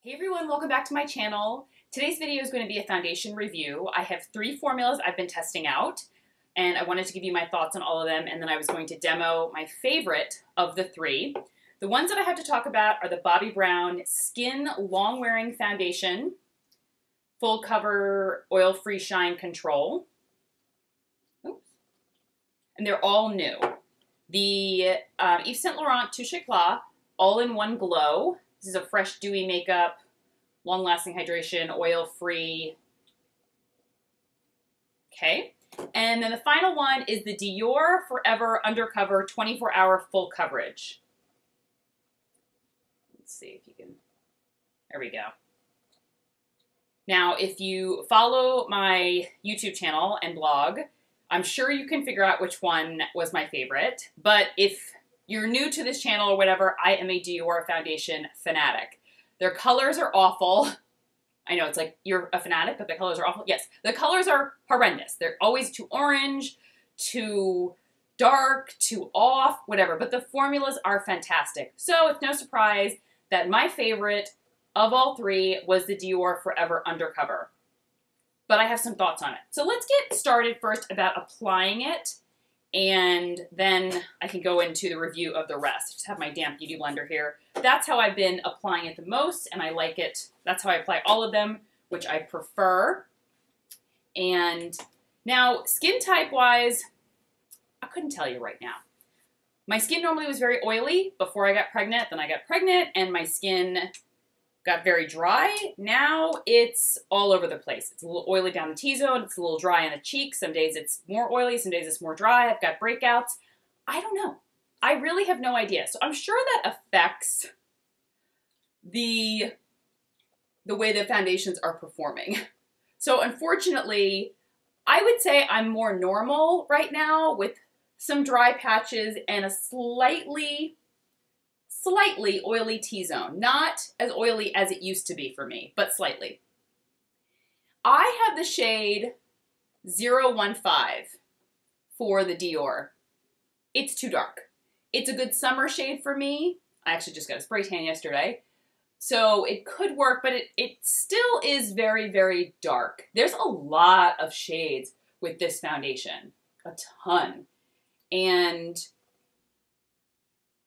Hey everyone, welcome back to my channel. Today's video is going to be a foundation review. I have 3 formulas I've been testing out, and I wanted to give you my thoughts on all of them, and then I was going to demo my favorite of the 3. The ones that I have to talk about are the Bobbi Brown Skin Long Wearing Foundation, Full Cover Oil-Free Shine Control. Oops. And they're all new. The Ysl Touche Eclat All-in-One Glow. This is a fresh, dewy makeup, long-lasting hydration, oil-free. Okay. And then the final one is the Dior Forever Undercover 24-Hour Full Coverage. Let's see if you can, there we go. Now, if you follow my YouTube channel and blog, I'm sure you can figure out which one was my favorite. But if you're new to this channel or whatever, I am a Dior foundation fanatic. Their colors are awful. I know it's like you're a fanatic, but the colors are awful. Yes, the colors are horrendous. They're always too orange, too dark, too off, whatever. But the formulas are fantastic. So it's no surprise that my favorite of all 3 was the Dior Forever Undercover. But I have some thoughts on it. So let's get started first about applying it, and then I can go into the review of the rest. I just have my damp beauty blender here. That's how I've been applying it the most, and I like it. That's how I apply all of them, which I prefer. And now, skin type-wise, I couldn't tell you right now. My skin normally was very oily before I got pregnant. Then I got pregnant, and my skin got very dry. Now it's all over the place. It's a little oily down the T-zone. It's a little dry on the cheeks. Some days it's more oily. Some days it's more dry. I've got breakouts. I don't know. I really have no idea. So I'm sure that affects the way the foundations are performing. So unfortunately, I would say I'm more normal right now with some dry patches and a slightly oily T-zone. Not as oily as it used to be for me, but slightly. I have the shade 015 for the Dior. It's too dark. It's a good summer shade for me. I actually just got a spray tan yesterday, so it could work, but it still is very, very dark. There's a lot of shades with this foundation, a ton. And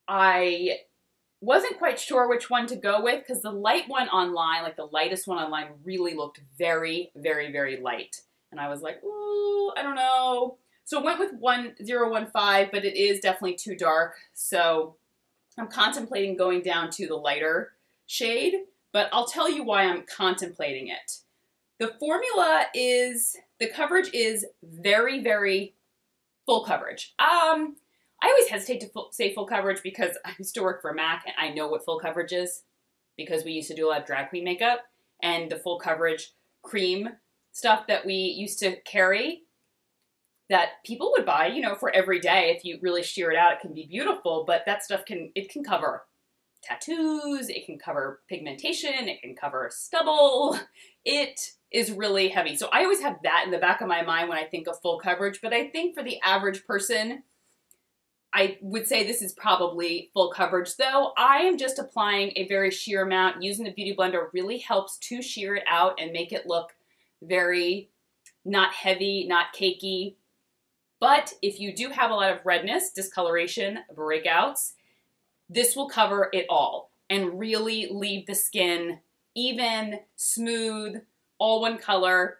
I wasn't quite sure which one to go with because the light one online, like the lightest one online, really looked very, very, very light. And I was like, ooh, I don't know. So I went with 015, but it is definitely too dark. So I'm contemplating going down to the lighter shade, but I'll tell you why I'm contemplating it. The formula is, the coverage is very, very full coverage. I always hesitate to say full coverage because I used to work for MAC and I know what full coverage is because we used to do a lot of drag queen makeup, and the full coverage cream stuff that we used to carry that people would buy, you know, for every day. If you really sheer it out, it can be beautiful, but that stuff can cover tattoos, it can cover pigmentation, it can cover stubble. It is really heavy. So I always have that in the back of my mind when I think of full coverage, but I think for the average person, I would say this is probably full coverage, though I am just applying a very sheer amount. Using the Beauty Blender really helps to sheer it out and make it look very not heavy, not cakey. But if you do have a lot of redness, discoloration, breakouts, this will cover it all and really leave the skin even, smooth, all one color,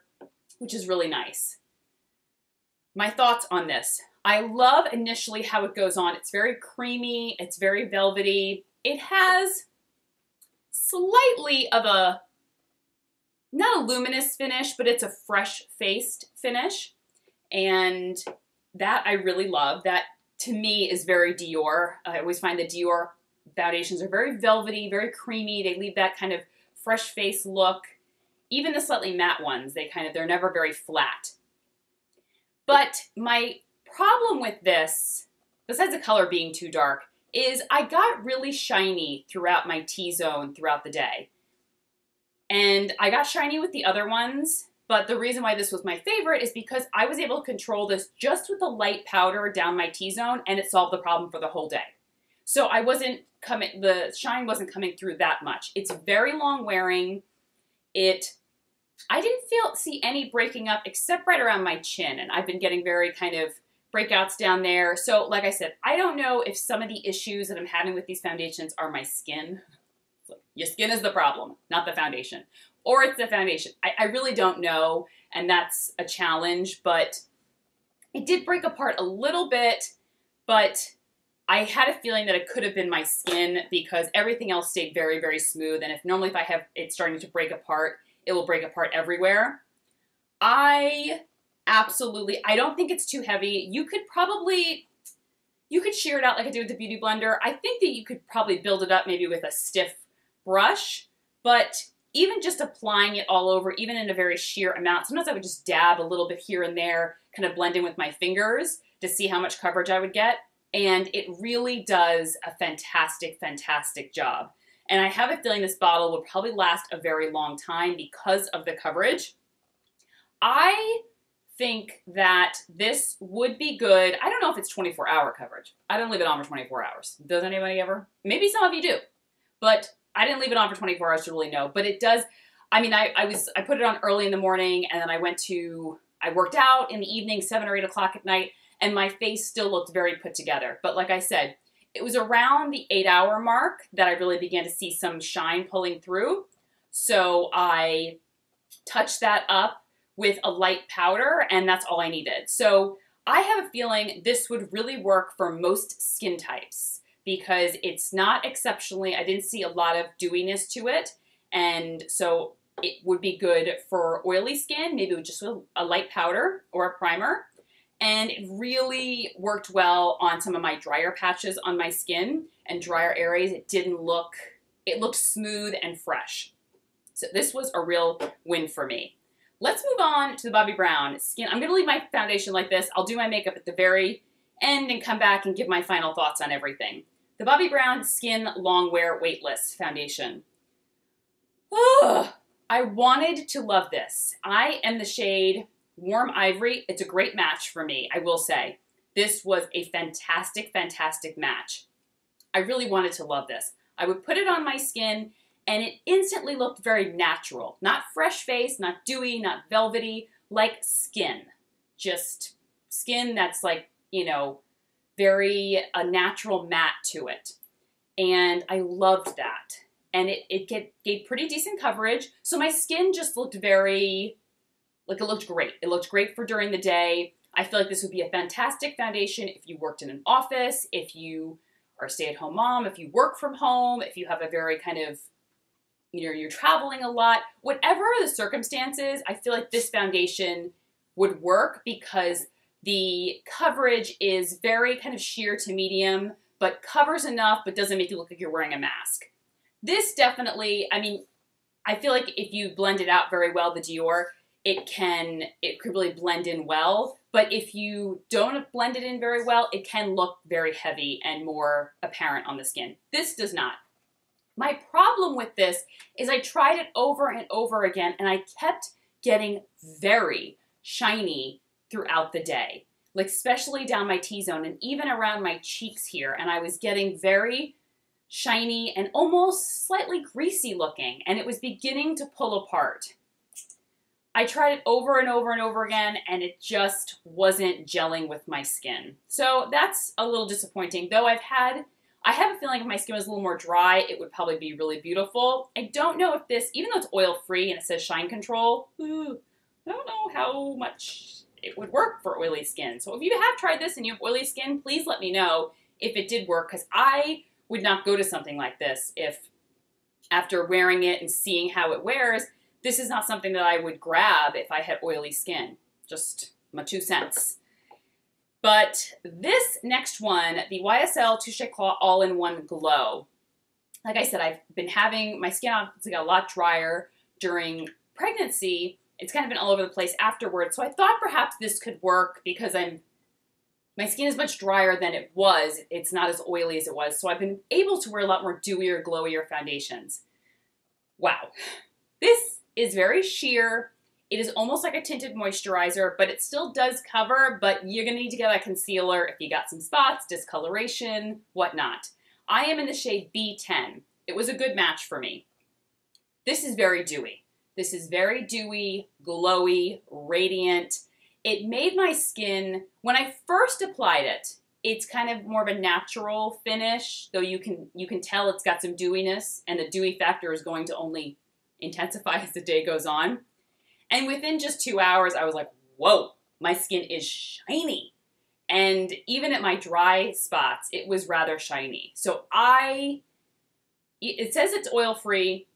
which is really nice. My thoughts on this. I love initially how it goes on. It's very creamy. It's very velvety. It has slightly of a, not a luminous finish, but it's a fresh-faced finish. And that I really love. That, to me, is very Dior. I always find the Dior foundations are very velvety, very creamy. They leave that kind of fresh face look. Even the slightly matte ones, they're never very flat. But my problem with this, besides the color being too dark, is I got really shiny throughout my T-zone throughout the day. And I got shiny with the other ones, but the reason why this was my favorite is because I was able to control this just with a light powder down my T-zone, and it solved the problem for the whole day. So the shine wasn't coming through that much. It's very long wearing. I didn't see any breaking up except right around my chin, and I've been getting very kind of breakouts down there. So like I said, I don't know if some of the issues that I'm having with these foundations are my skin. Your skin is the problem, not the foundation. Or it's the foundation. I really don't know, and that's a challenge, but it did break apart a little bit, but I had a feeling that it could have been my skin because everything else stayed very, very smooth, and if I have it starting to break apart, it will break apart everywhere. I don't think it's too heavy. You could shear it out like I did with the Beauty Blender. I think that you could probably build it up maybe with a stiff brush, but even just applying it all over, even in a very sheer amount, sometimes I would just dab a little bit here and there, kind of blend in with my fingers to see how much coverage I would get. And it really does a fantastic, fantastic job. And I have a feeling this bottle will probably last a very long time because of the coverage. I think that this would be good. I don't know if it's 24-hour coverage. I don't leave it on for 24 hours. Does anybody ever? Maybe some of you do. But I didn't leave it on for 24 hours to really know. But it does, I mean, I put it on early in the morning, and then I worked out in the evening, 7 or 8 o'clock at night, and my face still looked very put together. But like I said, it was around the 8-hour mark that I really began to see some shine pulling through. So I touched that up with a light powder, and that's all I needed. So I have a feeling this would really work for most skin types because it's not exceptionally, I didn't see a lot of dewiness to it. And so it would be good for oily skin, maybe with just a light powder or a primer. And it really worked well on some of my drier patches on my skin and drier areas. It looked smooth and fresh. So this was a real win for me. Let's move on to the Bobbi Brown skin. I'm gonna leave my foundation like this. I'll do my makeup at the very end and come back and give my final thoughts on everything. The Bobbi Brown Skin Longwear Weightless Foundation. Oh, I wanted to love this. I am the shade Warm Ivory. It's a great match for me, I will say. This was a fantastic, fantastic match. I really wanted to love this. I would put it on my skin and it instantly looked very natural. Not fresh face, not dewy, not velvety, like skin. Just skin that's like, you know, very a natural matte to it. And I loved that. And it gave pretty decent coverage. So my skin just looked very, like it looked great. It looked great for during the day. I feel like this would be a fantastic foundation if you worked in an office, if you are a stay-at-home mom, if you work from home, if you have a very kind of, you know, you're traveling a lot. Whatever the circumstances, I feel like this foundation would work because the coverage is very kind of sheer to medium, but covers enough, but doesn't make you look like you're wearing a mask. This definitely, I mean, I feel like if you blend it out very well, the Dior, it could really blend in well. But if you don't blend it in very well, it can look very heavy and more apparent on the skin. This does not. My problem with this is I tried it over and over again, and I kept getting very shiny throughout the day, like especially down my T-zone and even around my cheeks here. And I was getting very shiny and almost slightly greasy looking, and it was beginning to pull apart. I tried it over and over and over again, and it just wasn't gelling with my skin. So that's a little disappointing, though I have a feeling if my skin was a little more dry, it would probably be really beautiful. I don't know if this, even though it's oil-free and it says shine control, I don't know how much it would work for oily skin. So if you have tried this and you have oily skin, please let me know if it did work, because I would not go to something like this if after wearing it and seeing how it wears, this is not something that I would grab if I had oily skin. Just my 2 cents. But this next one, the Ysl Touche Eclat All-in-One Glow. Like I said, I've been having, my skin obviously got a lot drier during pregnancy. It's kind of been all over the place afterwards. So I thought perhaps this could work because my skin is much drier than it was. It's not as oily as it was. So I've been able to wear a lot more dewier, glowier foundations. Wow. This is very sheer. It is almost like a tinted moisturizer, but it still does cover, but you're gonna need to get a concealer if you got some spots, discoloration, whatnot. I am in the shade B10. It was a good match for me. This is very dewy. This is very dewy, glowy, radiant. It made my skin, when I first applied it, it's kind of more of a natural finish, though you can tell it's got some dewiness, and the dewy factor is going to only intensify as the day goes on. And within just 2 hours, I was like, whoa, my skin is shiny. And even at my dry spots, it was rather shiny. So it says it's oil-free.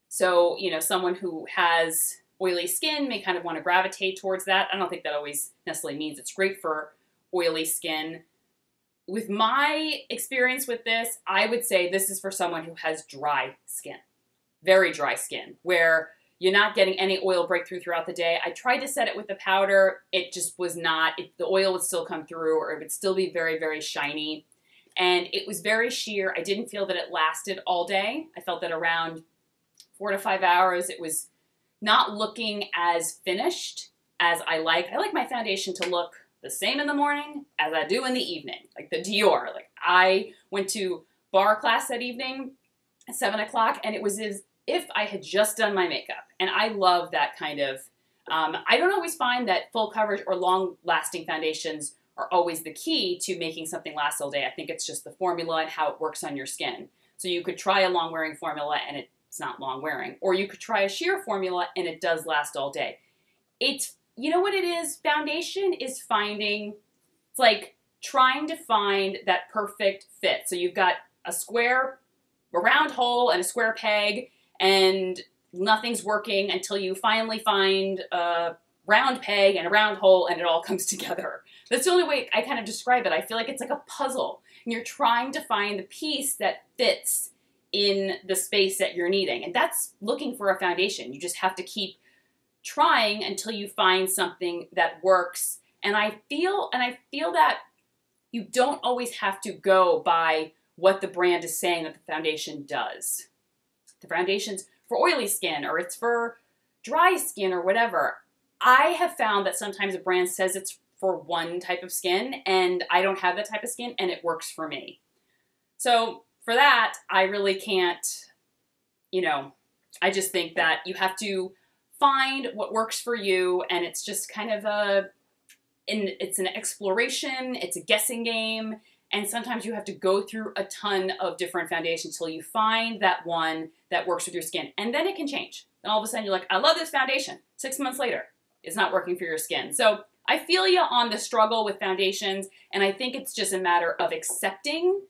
So, you know, someone who has oily skin may kind of want to gravitate towards that. I don't think that always necessarily means it's great for oily skin. With my experience with this, I would say this is for someone who has dry skin, very dry skin, where you're not getting any oil breakthrough throughout the day. I tried to set it with the powder. It just was not, the oil would still come through, or it would still be very, very shiny. And it was very sheer. I didn't feel that it lasted all day. I felt that around 4 to 5 hours, it was not looking as finished as I like. I like my foundation to look the same in the morning as I do in the evening, like the Dior. Like, I went to bar class that evening at 7 o'clock, and it was as if I had just done my makeup. And I love that kind of, I don't always find that full coverage or long-lasting foundations are always the key to making something last all day. I think it's just the formula and how it works on your skin. So you could try a long-wearing formula and it's not long-wearing. Or you could try a sheer formula and it does last all day. It's, you know what it is? Foundation is it's like trying to find that perfect fit. So you've got a round hole and a square peg, and nothing's working until you finally find a round peg and a round hole, and it all comes together. That's the only way I kind of describe it. I feel like it's like a puzzle, and you're trying to find the piece that fits in the space that you're needing. And that's looking for a foundation. You just have to keep trying until you find something that works. And I feel that you don't always have to go by what the brand is saying that the foundation does. The foundation's for oily skin, or it's for dry skin, or whatever. I have found that sometimes a brand says it's for one type of skin, and I don't have that type of skin, and it works for me. So for that, I really can't, I just think that you have to find what works for you, and it's just kind of it's an exploration, it's a guessing game, and sometimes you have to go through a ton of different foundations until you find that one that works with your skin. And then it can change. And all of a sudden you're like, I love this foundation. 6 months later, it's not working for your skin. So I feel you on the struggle with foundations, and I think it's just a matter of accepting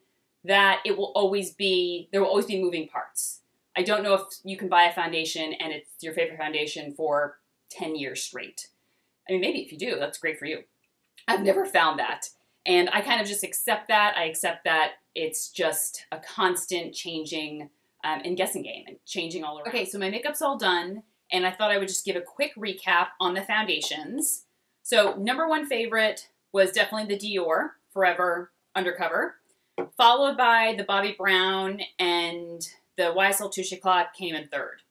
that there will always be moving parts. I don't know if you can buy a foundation and it's your favorite foundation for 10 years straight. I mean, maybe if you do, that's great for you. I've never found that. And I kind of just accept that. I accept that it's just a constant changing and guessing game and changing all around. Okay, so my makeup's all done, and I thought I would just give a quick recap on the foundations. So #1 favorite was definitely the Dior Forever Undercover, followed by the Bobbi Brown, and the Ysl Touche Eclat came in third.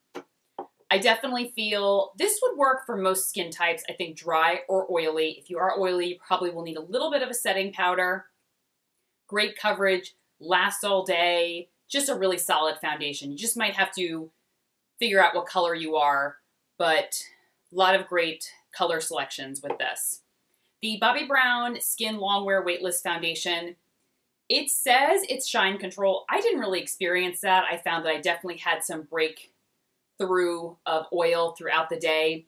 I definitely feel this would work for most skin types, I think dry or oily. If you are oily, you probably will need a little bit of a setting powder. Great coverage, lasts all day, just a really solid foundation. You just might have to figure out what color you are, but a lot of great color selections with this. The Bobbi Brown Skin Longwear Weightless Foundation, it says it's shine control. I didn't really experience that. I found that I definitely had some breakthrough of oil throughout the day.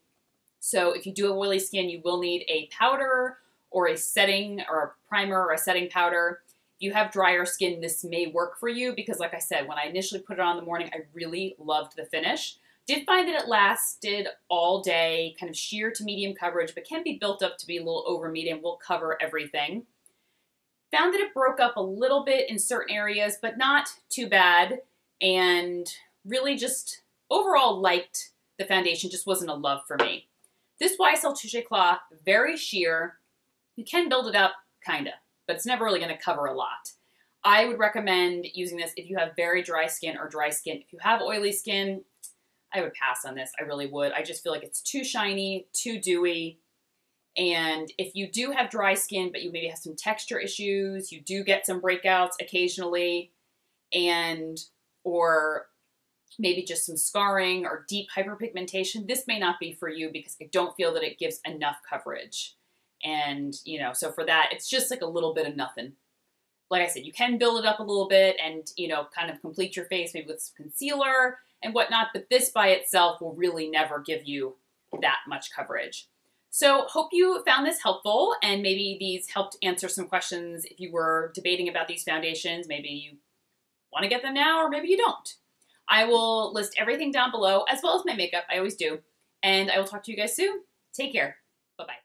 So if you do have oily skin, you will need a powder or a setting or a primer or a setting powder. If you have drier skin, this may work for you because, like I said, when I initially put it on in the morning, I really loved the finish. Did find that it lasted all day, kind of sheer to medium coverage, but can be built up to be a little over medium. Will cover everything. Found that it broke up a little bit in certain areas, but not too bad. And really just overall liked the foundation, just wasn't a love for me. This Ysl Touche Eclat, very sheer. You can build it up, kinda, but it's never really gonna cover a lot. I would recommend using this if you have very dry skin or dry skin. If you have oily skin, I would pass on this, I really would. I just feel like it's too shiny, too dewy. And if you do have dry skin, but you maybe have some texture issues, you do get some breakouts occasionally, or maybe just some scarring or deep hyperpigmentation, this may not be for you because I don't feel that it gives enough coverage. And, so for that, it's just like a little bit of nothing. Like I said, you can build it up a little bit and, kind of complete your face maybe with some concealer and whatnot, but this by itself will really never give you that much coverage. So hope you found this helpful, and maybe these helped answer some questions if you were debating about these foundations. Maybe you want to get them now, or maybe you don't. I will list everything down below, as well as my makeup. I always do. And I will talk to you guys soon. Take care. Bye-bye.